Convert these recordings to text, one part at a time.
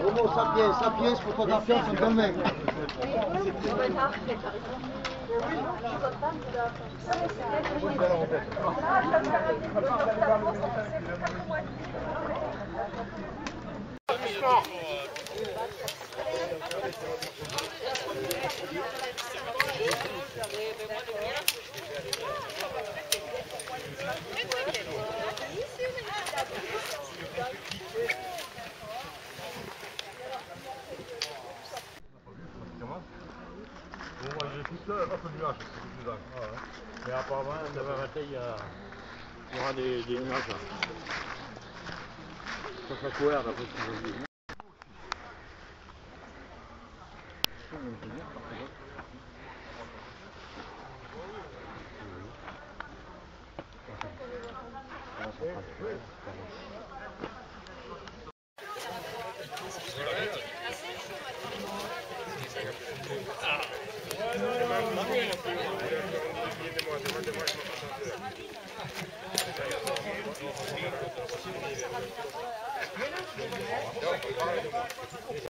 Homo sapiens, sapiens fotografiant son domaine. Mais apparemment, demain matin, il y aura des nuages. Ça sera couvert d'après ce que je dis.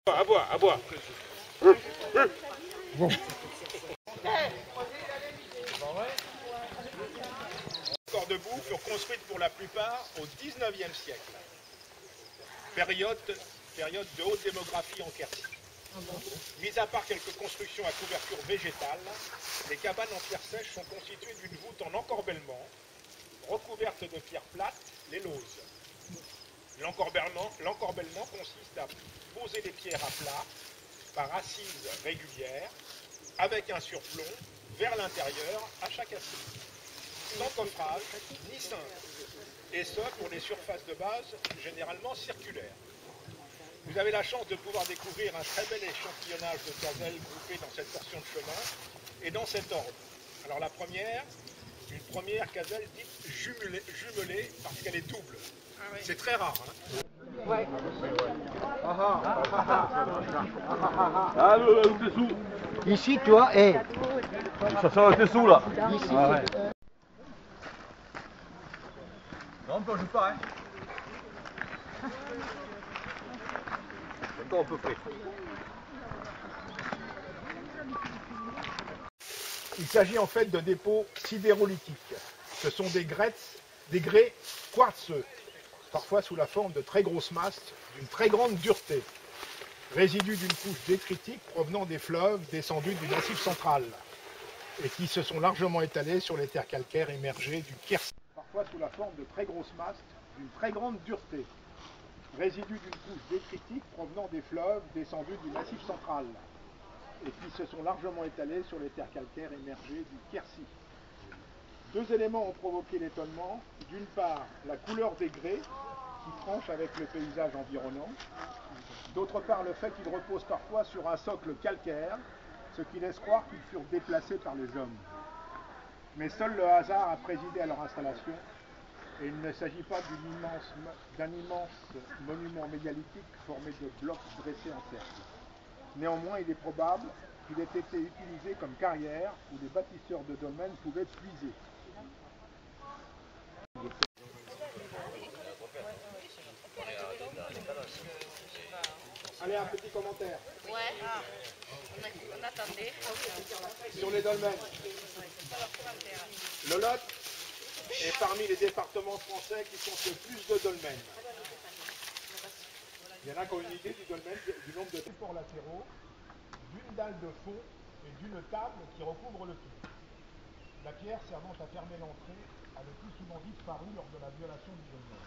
À boire, à boire. Bon. Encore debout furent construites pour la plupart au XIXe siècle. Période de haute démographie en Quercy. Mis à part quelques constructions à couverture végétale, les cabanes en pierre sèche sont constituées d'une voûte en encorbellement, recouverte de pierres plates, les lauses. L'encorbellement consiste à poser les pierres à plat, par assises régulières, avec un surplomb vers l'intérieur à chaque assise, sans coffrage ni cintre, et ce pour les surfaces de base généralement circulaires. Vous avez la chance de pouvoir découvrir un très bel échantillonnage de gazelles groupées dans cette portion de chemin et dans cet ordre. Alors la première, une première gazelle dite jumelée parce qu'elle est double. C'est très rare. Hein. Ouais. Ah, le dessous. Ici, tu vois, et Ça sera le dessous là. ici, Ah, ouais. Non, on ne joue pas, hein. Encore un peu près. Il s'agit en fait de dépôts sidérolithiques. Ce sont des grès quartzeux, parfois sous la forme de très grosses masses d'une très grande dureté, résidus d'une couche détritique provenant des fleuves descendus du Massif central et qui se sont largement étalés sur les terres calcaires émergées du Quercy. Parfois sous la forme de très grosses masses d'une très grande dureté, résidus d'une couche détritique provenant des fleuves descendus du Massif central et qui se sont largement étalés sur les terres calcaires émergées du Quercy. Deux éléments ont provoqué l'étonnement. D'une part, la couleur des grès qui tranche avec le paysage environnant. D'autre part, le fait qu'ils reposent parfois sur un socle calcaire, ce qui laisse croire qu'ils furent déplacés par les hommes. Mais seul le hasard a présidé à leur installation et il ne s'agit pas d'un immense monument mégalithique formé de blocs dressés en cercle. Néanmoins, il est probable qu'il ait été utilisé comme carrière où les bâtisseurs de domaines pouvaient puiser. Allez, un petit commentaire. Ouais, on attendait. Sur les dolmens. Le Lot est parmi les départements français qui sont le plus de dolmens. Il y en a qui ont une idée du nombre de supports latéraux, d'une dalle de fond et d'une table qui recouvre le tout. La pierre servant à fermer l'entrée a le plus souvent disparu lors de la violation du dolmen.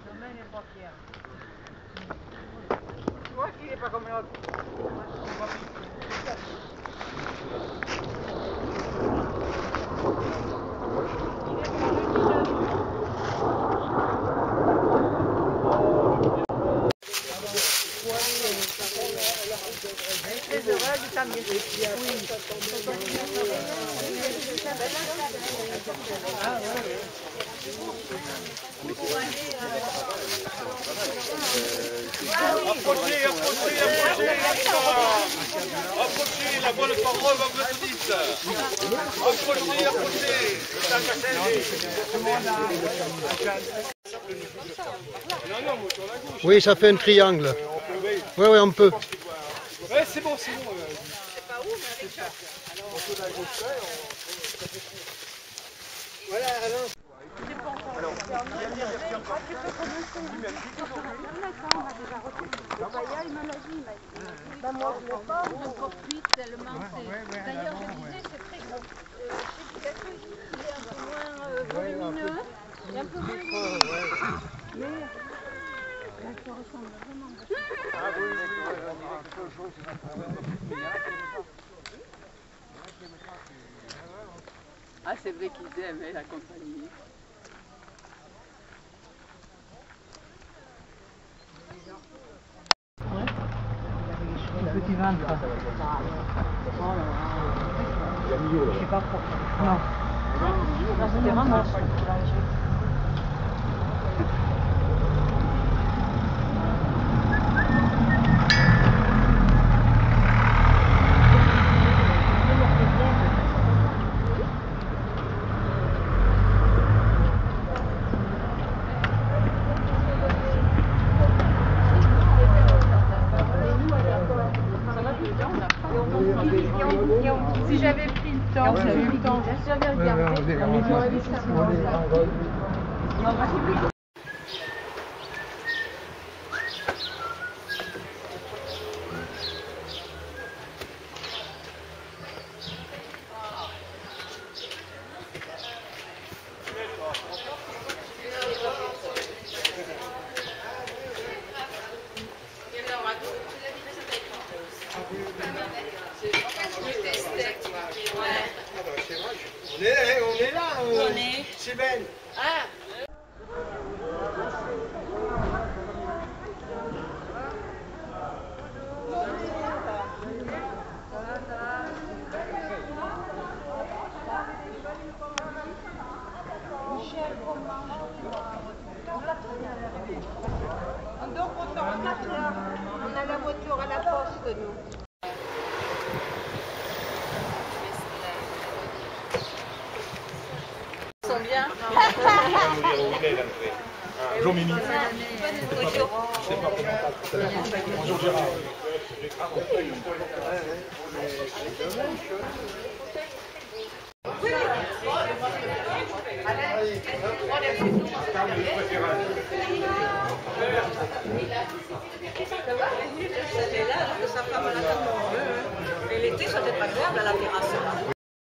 Domaine et pas pierre. Tu vois qu'il n'est pas comme l'autre. Approchez, la bonne parole va vous être dite. Approchez. Oui, ça fait un triangle. Oui, oui, on peut. Ouais, c'est bon, c'est bon. Voilà, alors. Moi, je l'ai pas, je l'ai cuite tellement c'est... D'ailleurs, je disais, c'est très gros. Chez Picasso, il est un peu moins volumineux et un peu moins volumineux. Mais ça ressemble vraiment Ah, c'est vrai qu'ils aiment la compagnie. Le petit ventre. Je sais pas pourquoi. Non. Non, c'était vraiment. Si j'avais pris le temps, si j'avais regardé, j'aurais vu ça. On est là, c'est Ben. Donc on se repasse là. On a la voiture à la poste, nous. Ils sont bien. Bonjour Mimi. Bonjour Gérard. Et l'été, ça n'était pas agréable à la terrasse.